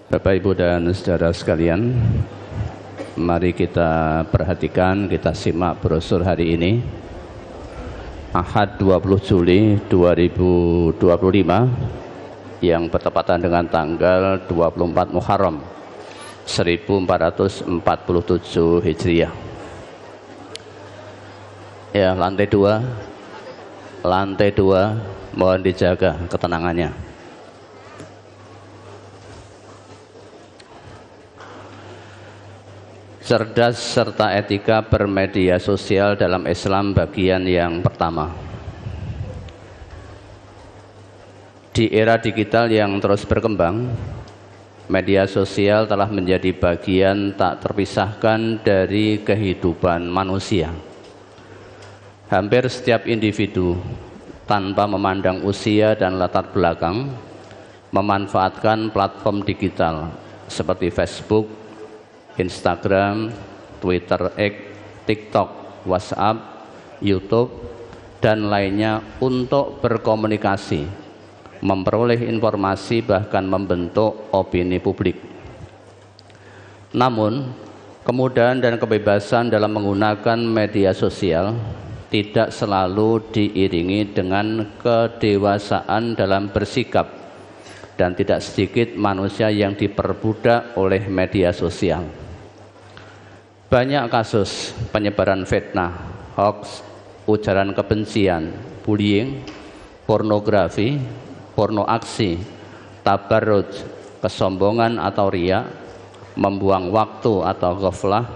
Bapak, Ibu, dan saudara sekalian, mari kita perhatikan, kita simak brosur hari ini, Ahad 20 Juli 2025 yang bertepatan dengan tanggal 24 Muharram 1447 Hijriah. Ya, lantai dua, mohon dijaga ketenangannya. Cerdas serta etika bermedia sosial dalam Islam bagian yang pertama. Di era digital yang terus berkembang, media sosial telah menjadi bagian tak terpisahkan dari kehidupan manusia. Hampir setiap individu, tanpa memandang usia dan latar belakang, memanfaatkan platform digital seperti Facebook, Instagram, Twitter, X, TikTok, WhatsApp, YouTube, dan lainnya untuk berkomunikasi, memperoleh informasi, bahkan membentuk opini publik. Namun, kemudahan dan kebebasan dalam menggunakan media sosial tidak selalu diiringi dengan kedewasaan dalam bersikap, dan tidak sedikit manusia yang diperbudak oleh media sosial. Banyak kasus penyebaran fitnah, hoax, ujaran kebencian, bullying, pornografi, porno aksi, tabarruj, kesombongan atau riya, membuang waktu atau ghaflah,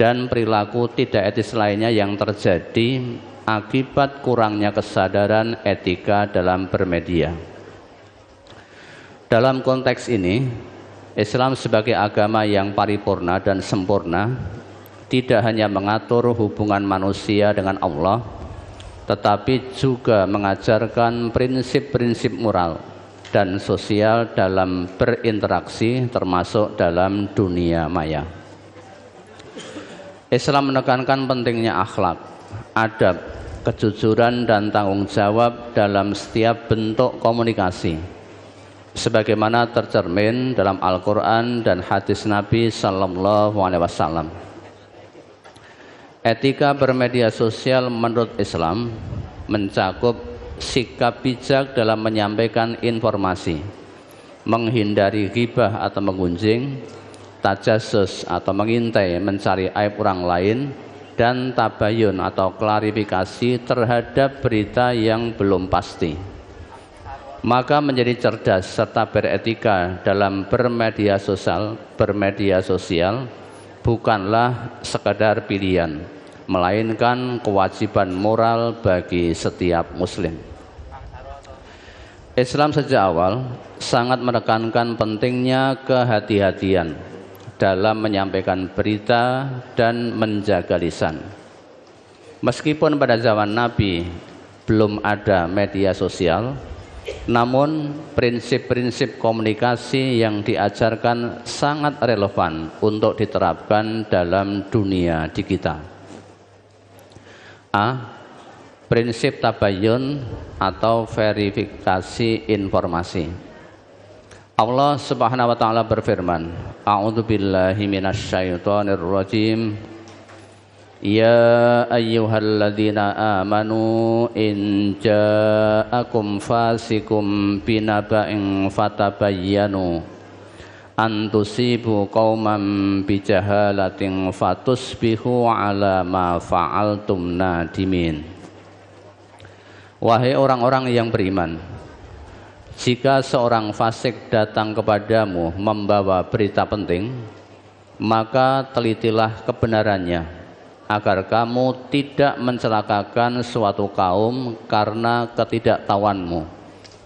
dan perilaku tidak etis lainnya yang terjadi akibat kurangnya kesadaran etika dalam bermedia. Dalam konteks ini, Islam sebagai agama yang paripurna dan sempurna tidak hanya mengatur hubungan manusia dengan Allah, tetapi juga mengajarkan prinsip-prinsip moral dan sosial dalam berinteraksi, termasuk dalam dunia maya. Islam menekankan pentingnya akhlak, adab, kejujuran, dan tanggung jawab dalam setiap bentuk komunikasi, sebagaimana tercermin dalam Al-Quran dan hadis Nabi Sallallahu Alaihi Wasallam. Etika bermedia sosial menurut Islam mencakup sikap bijak dalam menyampaikan informasi, menghindari ghibah atau menggunjing, tajassus atau mengintai mencari aib orang lain, dan tabayun atau klarifikasi terhadap berita yang belum pasti. Maka menjadi cerdas serta beretika dalam bermedia sosial bukanlah sekadar pilihan, melainkan kewajiban moral bagi setiap muslim. Islam sejak awal sangat menekankan pentingnya kehati-hatian dalam menyampaikan berita dan menjaga lisan. Meskipun pada zaman Nabi belum ada media sosial, namun prinsip-prinsip komunikasi yang diajarkan sangat relevan untuk diterapkan dalam dunia digital. A. Prinsip tabayun atau verifikasi informasi. Allah Subhanahu wa taala berfirman, A'udzubillahi minasyaitonir rajim. Ya ayyuhalladzina amanu in ja'akum fasikum binaba'in fatabayyanu an tusibu qauman bijahalatin fatusbihu ala ma fa'altum nadimin. Wahai orang-orang yang beriman, jika seorang fasik datang kepadamu membawa berita penting, maka telitilah kebenarannya, agar kamu tidak mencelakakan suatu kaum karena ketidaktahuanmu,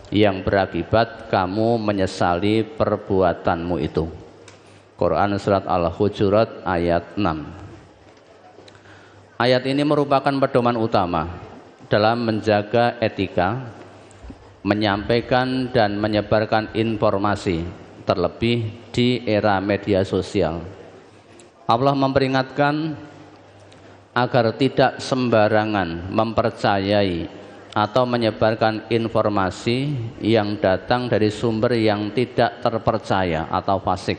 yang berakibat kamu menyesali perbuatanmu itu. Quran Surat Al-Hujurat ayat 6. Ayat ini merupakan pedoman utama dalam menjaga etika, menyampaikan dan menyebarkan informasi, terlebih di era media sosial. Allah memperingatkan agar tidak sembarangan mempercayai atau menyebarkan informasi yang datang dari sumber yang tidak terpercaya atau fasik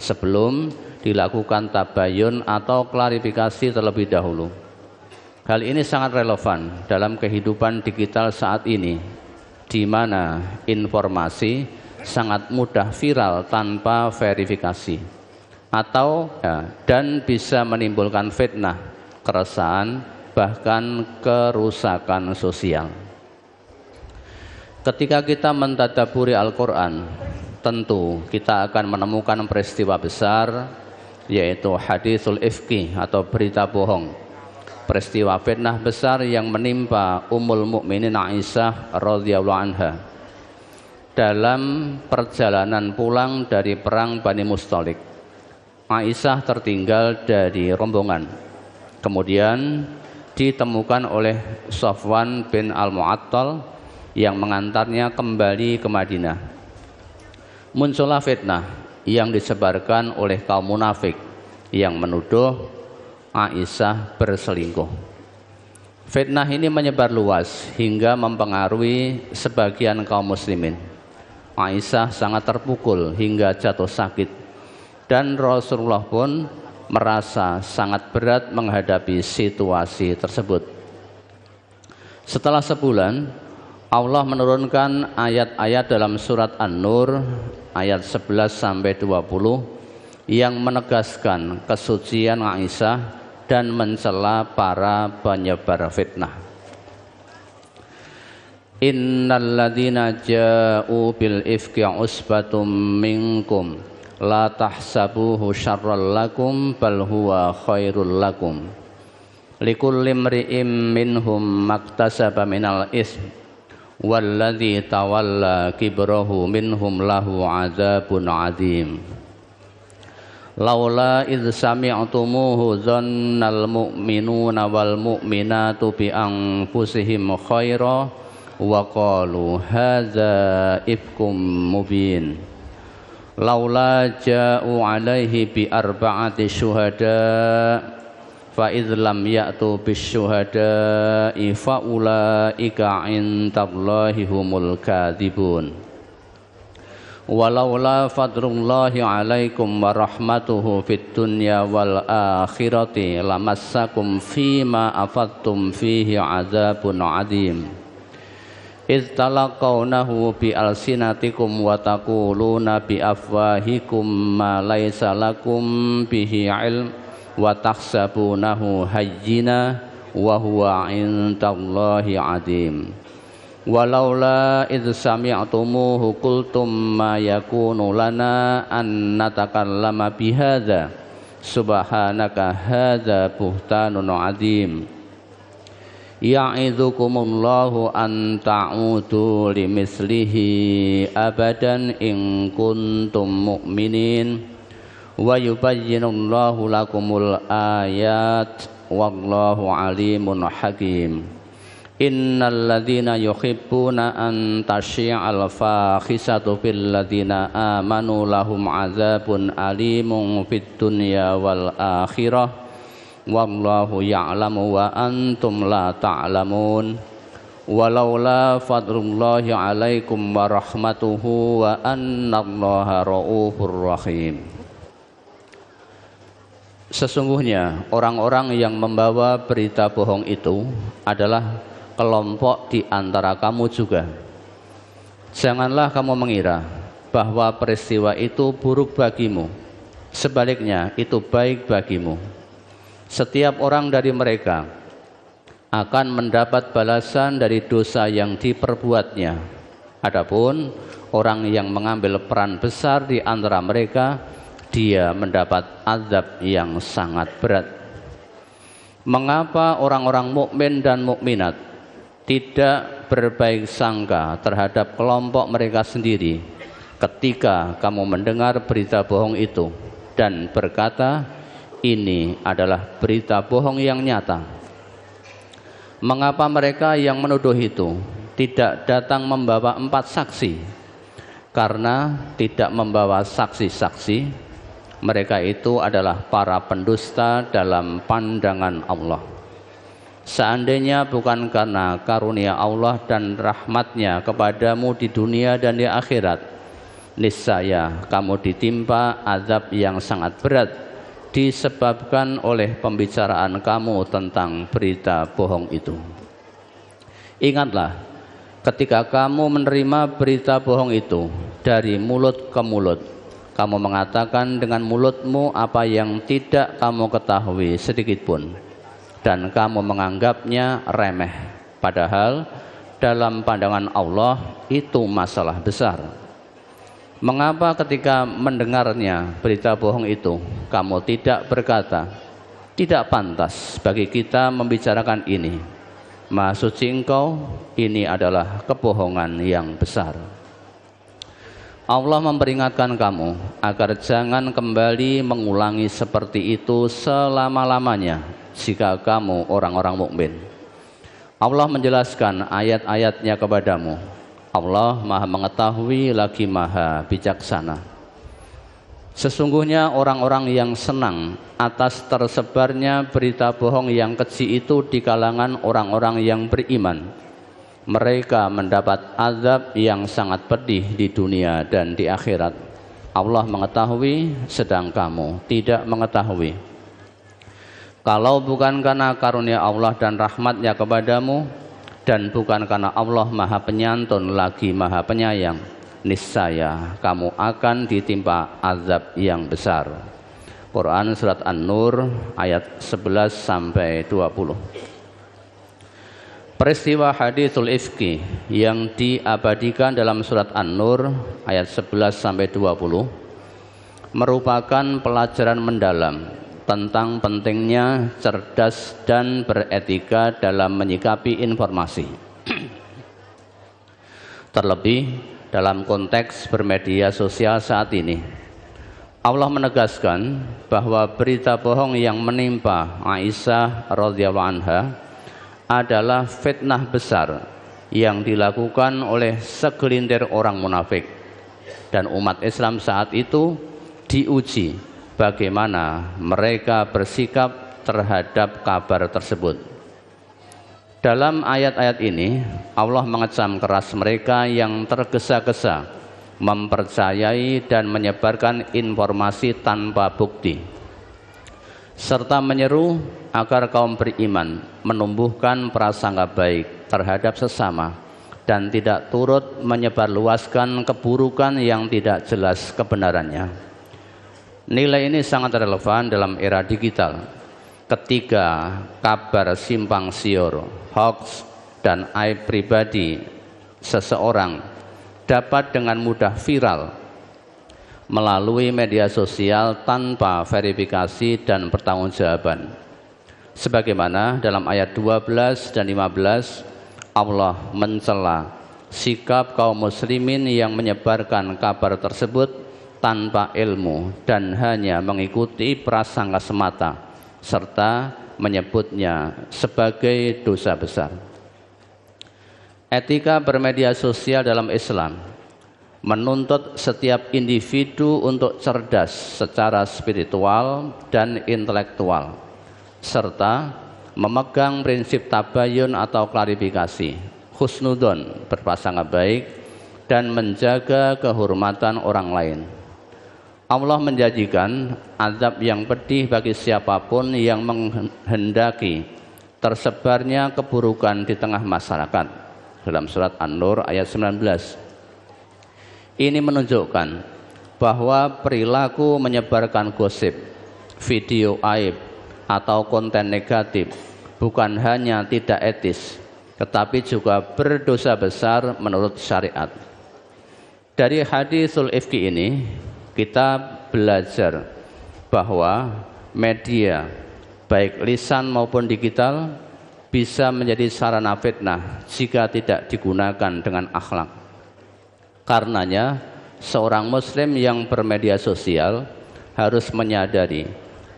sebelum dilakukan tabayun atau klarifikasi terlebih dahulu. Hal ini sangat relevan dalam kehidupan digital saat ini, di mana informasi sangat mudah viral tanpa verifikasi dan bisa menimbulkan fitnah, keresahan, bahkan kerusakan sosial. Ketika kita mentadaburi Al-Quran, tentu kita akan menemukan peristiwa besar, yaitu hadisul ifki atau berita bohong, peristiwa fitnah besar yang menimpa Ummul Mukminin Aisyah radhiyallahu anha dalam perjalanan pulang dari perang Bani Mustalik. Aisyah tertinggal dari rombongan, kemudian ditemukan oleh Safwan bin Al-Mu'attal yang mengantarnya kembali ke Madinah. Muncullah fitnah yang disebarkan oleh kaum munafik yang menuduh Aisyah berselingkuh. Fitnah ini menyebar luas hingga mempengaruhi sebagian kaum muslimin. Aisyah sangat terpukul hingga jatuh sakit, dan Rasulullah pun merasa sangat berat menghadapi situasi tersebut. Setelah sebulan, Allah menurunkan ayat-ayat dalam surat An-Nur ayat 11-20 yang menegaskan kesucian Aisyah dan mencela para penyebar fitnah. Innal ladzina ja'u bil ifki usbatum minkum la tahsabuhu syarral lakum bal huwa khairul lakum likulli imri'im minhum maktasaba minal ism walladzi tawalla kibrahu minhum lahu adzabun adzim. Laula idz sami'tumuhu dzannal mu'minuna wal mu'minatu bi anfusihim khaira wa qalu hadza ifkum mubin. Laula ja'u alaihi bi arba'ati syuhada fa idz lam ya'tu bis syuhada'i fa ulaika 'indallahi humul kadzibun. Walaula fadlullahi 'alaikum wa rahmatuhu fid dunya wal akhirati lamassakum fima afadtum fihi 'adzabun 'adzim. Idz talaqawnahu bi alsinatikum wa taquluna bi afwahikum ma laysa lakum bihi ilm wa tahsabunahu hayyina wa huwa 'indallahi 'adzim. Walaula idz sami'tumuhu qultum ma yakunu lana an natakallama bihadza subhanaka hadza buhtanun 'adzim. Ya'idzukumullahu an ta'udu limithlihi abadan in kuntum mu'minin wa yubayyinullahu lakumul ayat wallahu alimun hakim. Innal ladzina yuhibbuna an tasyi'al fakhisatu fil ladzina amanu lahum 'adzabun alimun fid dunya wal akhirah wallahu ya'lamu wa antum la ta'lamun. Walaula fadlullahi 'alaikum wa rahmatuhu wa annallaha ra'ufur rahim. Sesungguhnya orang-orang yang membawa berita bohong itu adalah kelompok di antara kamu juga. Janganlah kamu mengira bahwa peristiwa itu buruk bagimu. Sebaliknya itu baik bagimu. Setiap orang dari mereka akan mendapat balasan dari dosa yang diperbuatnya. Adapun orang yang mengambil peran besar di antara mereka, dia mendapat azab yang sangat berat. Mengapa orang-orang mukmin dan mukminat tidak berbaik sangka terhadap kelompok mereka sendiri ketika kamu mendengar berita bohong itu dan berkata, ini adalah berita bohong yang nyata? Mengapa mereka yang menuduh itu tidak datang membawa 4 saksi? Karena tidak membawa saksi-saksi, mereka itu adalah para pendusta dalam pandangan Allah. Seandainya bukan karena karunia Allah dan rahmatnya kepadamu di dunia dan di akhirat, niscaya kamu ditimpa azab yang sangat berat disebabkan oleh pembicaraan kamu tentang berita bohong itu. Ingatlah, ketika kamu menerima berita bohong itu dari mulut ke mulut, kamu mengatakan dengan mulutmu apa yang tidak kamu ketahui sedikitpun, dan kamu menganggapnya remeh, padahal dalam pandangan Allah itu masalah besar. Mengapa ketika mendengarnya berita bohong itu kamu tidak berkata, tidak pantas bagi kita membicarakan ini, Maha Suci Engkau, ini adalah kebohongan yang besar. Allah memperingatkan kamu agar jangan kembali mengulangi seperti itu selama-lamanya jika kamu orang-orang mukmin. Allah menjelaskan ayat-ayatnya kepadamu. Allah Maha mengetahui lagi Maha bijaksana. Sesungguhnya orang-orang yang senang atas tersebarnya berita bohong yang keji itu di kalangan orang-orang yang beriman, mereka mendapat azab yang sangat pedih di dunia dan di akhirat. Allah mengetahui sedang kamu tidak mengetahui. Kalau bukan karena karunia Allah dan rahmatnya kepadamu, dan bukan karena Allah Maha Penyantun lagi Maha Penyayang, niscaya kamu akan ditimpa azab yang besar. Quran Surat An-Nur ayat 11 sampai 20. Peristiwa haditsul ifki yang diabadikan dalam Surat An-Nur ayat 11 sampai 20 merupakan pelajaran mendalam tentang pentingnya cerdas dan beretika dalam menyikapi informasi. Terlebih dalam konteks bermedia sosial saat ini, Allah menegaskan bahwa berita bohong yang menimpa Aisyah radhiyallahu anha adalah fitnah besar yang dilakukan oleh segelintir orang munafik, dan umat Islam saat itu diuji bagaimana mereka bersikap terhadap kabar tersebut. Dalam ayat-ayat ini, Allah mengecam keras mereka yang tergesa-gesa mempercayai dan menyebarkan informasi tanpa bukti, serta menyeru agar kaum beriman menumbuhkan prasangka baik terhadap sesama dan tidak turut menyebarluaskan keburukan yang tidak jelas kebenarannya. Nilai ini sangat relevan dalam era digital, ketika kabar simpang siur, hoax, dan aib pribadi seseorang dapat dengan mudah viral melalui media sosial tanpa verifikasi dan pertanggungjawaban. Sebagaimana dalam ayat 12 dan 15, Allah mencela sikap kaum muslimin yang menyebarkan kabar tersebut tanpa ilmu dan hanya mengikuti prasangka semata, serta menyebutnya sebagai dosa besar. Etika bermedia sosial dalam Islam menuntut setiap individu untuk cerdas secara spiritual dan intelektual, serta memegang prinsip tabayun atau klarifikasi, husnudon berprasangka baik, dan menjaga kehormatan orang lain. Allah menjanjikan azab yang pedih bagi siapapun yang menghendaki tersebarnya keburukan di tengah masyarakat, dalam Surat An-Nur ayat 19. Ini menunjukkan bahwa perilaku menyebarkan gosip, video aib, atau konten negatif bukan hanya tidak etis, tetapi juga berdosa besar menurut syariat. Dari hadisul ifki ini kita belajar bahwa media baik lisan maupun digital bisa menjadi sarana fitnah jika tidak digunakan dengan akhlak. Karenanya seorang muslim yang bermedia sosial harus menyadari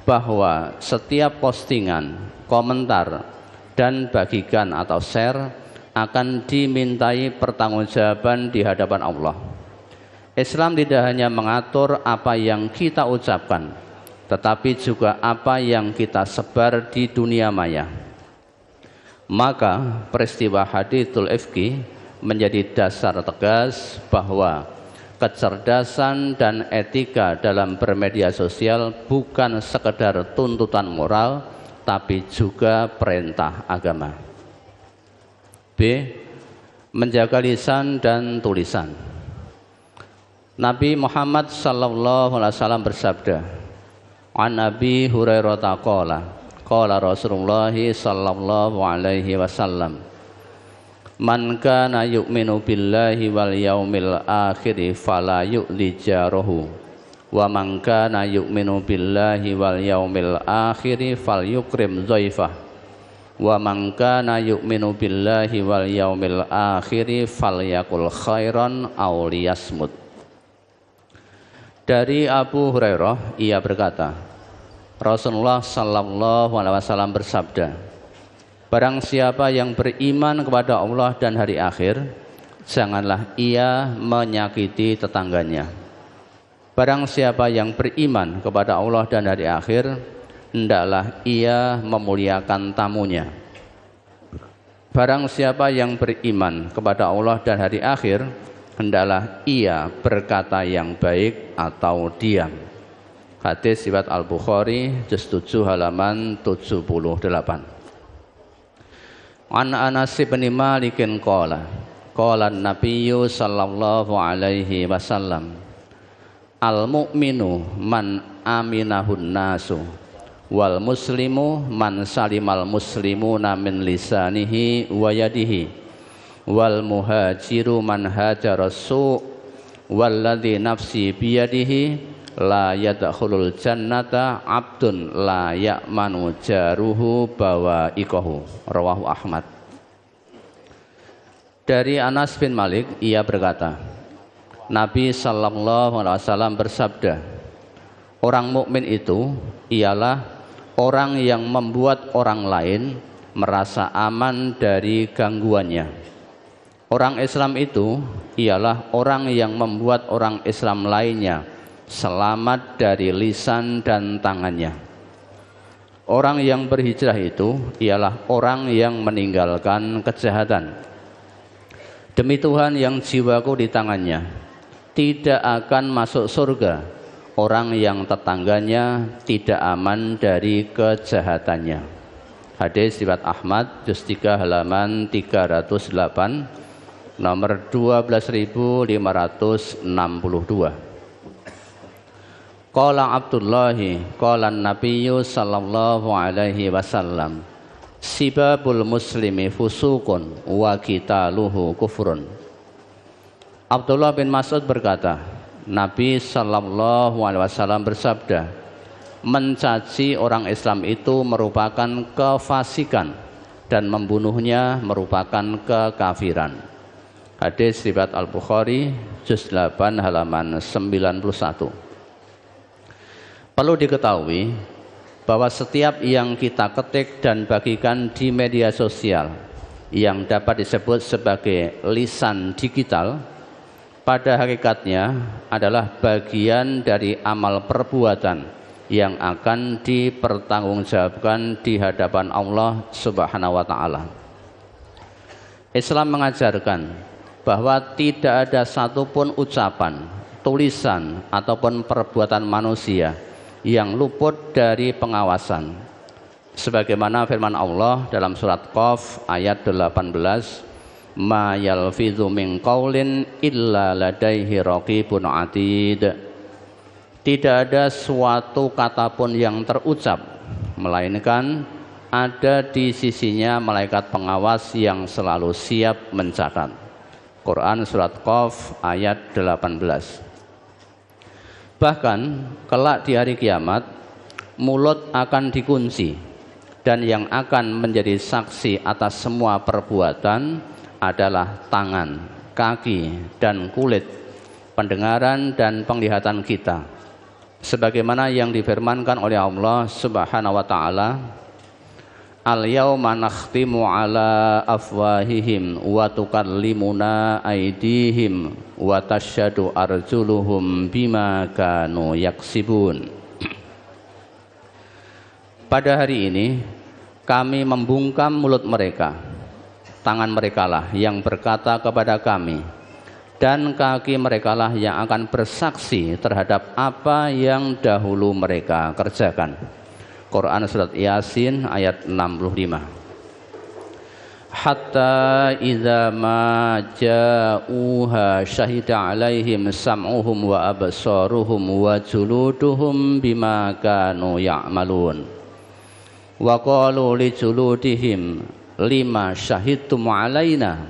bahwa setiap postingan, komentar, dan bagikan atau share akan dimintai pertanggungjawaban di hadapan Allah. Islam tidak hanya mengatur apa yang kita ucapkan, tetapi juga apa yang kita sebar di dunia maya. Maka peristiwa hadithul ifki menjadi dasar tegas bahwa kecerdasan dan etika dalam bermedia sosial bukan sekedar tuntutan moral, tapi juga perintah agama. B. Menjaga lisan dan tulisan. Nabi Muhammad sallallahu alaihi wasallam bersabda, "An Abi Hurairah qala Rasulullah sallallahu alaihi wasallam, man kana yu'minu billahi wal yaumil akhir fala yu'li jarahu wa man kana yu'minu billahi wal yaumil akhir falyukrim dhaifah wa man kana yu'minu billahi wal yaumil akhir falyakul khairan aw liyasmut." Dari Abu Hurairah, ia berkata, Rasulullah sallallahu alaihi wasallam bersabda, barang siapa yang beriman kepada Allah dan hari akhir, janganlah ia menyakiti tetangganya. Barang siapa yang beriman kepada Allah dan hari akhir, hendaklah ia memuliakan tamunya. Barang siapa yang beriman kepada Allah dan hari akhir, hendaklah ia berkata yang baik atau diam. Hadis riwayat Al-Bukhari juz 7 halaman 78. An Anas bin Malik qala an-nabiyyu sallallahu alaihi wasallam, al-mu'minu man aminahun nasu wal muslimu man salimal muslimuna min lisanihi wa yadihi wal muhajiru man hajara su' walladzi nafsi biyadihi la yadkhulul jannata abdun la ya'manu jaruhu bawa'iqahu. Rawahu Ahmad. Dari Anas bin Malik, ia berkata, Nabi sallallahu alaihi wasallam bersabda, orang mukmin itu ialah orang yang membuat orang lain merasa aman dari gangguannya. Orang Islam itu ialah orang yang membuat orang Islam lainnya selamat dari lisan dan tangannya. Orang yang berhijrah itu ialah orang yang meninggalkan kejahatan. Demi Tuhan yang jiwaku di tangannya, tidak akan masuk surga orang yang tetangganya tidak aman dari kejahatannya. Hadis riwayat Ahmad juz 3 halaman 308, nomor 12562. Qala Abdullahi qala an-nabiyyu sallallahu alaihi wasallam, sibabul muslimi fusuqun wa qitaluhu kufrun. Abdullah bin Mas'ud berkata, Nabi sallallahu alaihi wasallam bersabda, mencaci orang Islam itu merupakan kefasikan dan membunuhnya merupakan kekafiran. Hadis riwayat Al-Bukhari juz 8 halaman 91. Perlu diketahui bahwa setiap yang kita ketik dan bagikan di media sosial yang dapat disebut sebagai lisan digital, pada hakikatnya adalah bagian dari amal perbuatan yang akan dipertanggungjawabkan di hadapan Allah Subhanahu wa taala. Islam mengajarkan bahwa tidak ada satupun ucapan, tulisan ataupun perbuatan manusia yang luput dari pengawasan. Sebagaimana firman Allah dalam surat Qaf ayat 18, ma yalfidzu min qaulin illa ladaihi raqibun atid. Tidak ada suatu kata pun yang terucap melainkan ada di sisinya malaikat pengawas yang selalu siap mencatat. Quran surat Qaf ayat 18. Bahkan kelak di hari kiamat mulut akan dikunci dan yang akan menjadi saksi atas semua perbuatan adalah tangan, kaki dan kulit, pendengaran dan penglihatan kita. Sebagaimana yang difirmankan oleh Allah Subhanahu wa taala, al-yauma nakhtimu ala afwahihim wa tukallimuna aydihim wa tashhadu arjuluhum bima kanu yaksibun. Pada hari ini kami membungkam mulut mereka, tangan merekalah yang berkata kepada kami, dan kaki merekalah yang akan bersaksi terhadap apa yang dahulu mereka kerjakan. Quran surat Yasin ayat 65. Hatta idza ma ja'uha syahida 'alaihim sam'uhum wa absaruhum wa juluduhum bima kanu ya'malun. Wa qalu li juludihim lima syahidtum 'alaina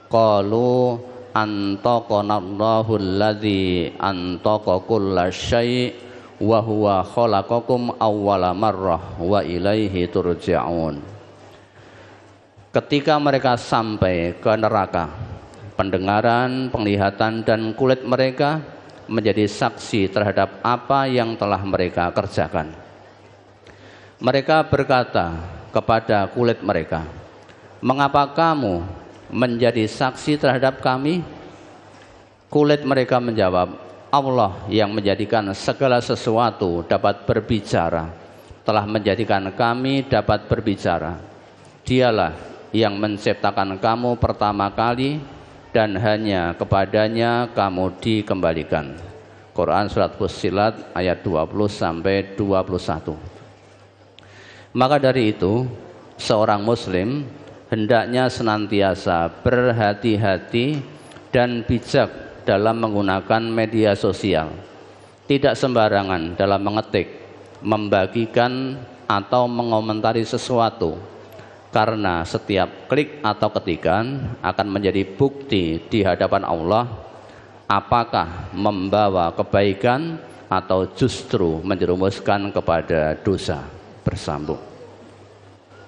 qalu antaqana Allahu alladzi antaqa kulla syai' wa huwa khalaqakum awwala marrah wa ilaihi turja'un. Ketika mereka sampai ke neraka, pendengaran, penglihatan, dan kulit mereka menjadi saksi terhadap apa yang telah mereka kerjakan. Mereka berkata kepada kulit mereka, "Mengapa kamu menjadi saksi terhadap kami?" Kulit mereka menjawab, "Allah yang menjadikan segala sesuatu dapat berbicara, telah menjadikan kami dapat berbicara. Dialah yang menciptakan kamu pertama kali dan hanya kepadanya kamu dikembalikan." Quran surat Fussilat ayat 20 sampai 21. Maka dari itu, seorang muslim hendaknya senantiasa berhati-hati dan bijak dalam menggunakan media sosial. Tidak sembarangan dalam mengetik, membagikan atau mengomentari sesuatu, karena setiap klik atau ketikan akan menjadi bukti di hadapan Allah apakah membawa kebaikan atau justru menjerumuskan kepada dosa. Bersambung.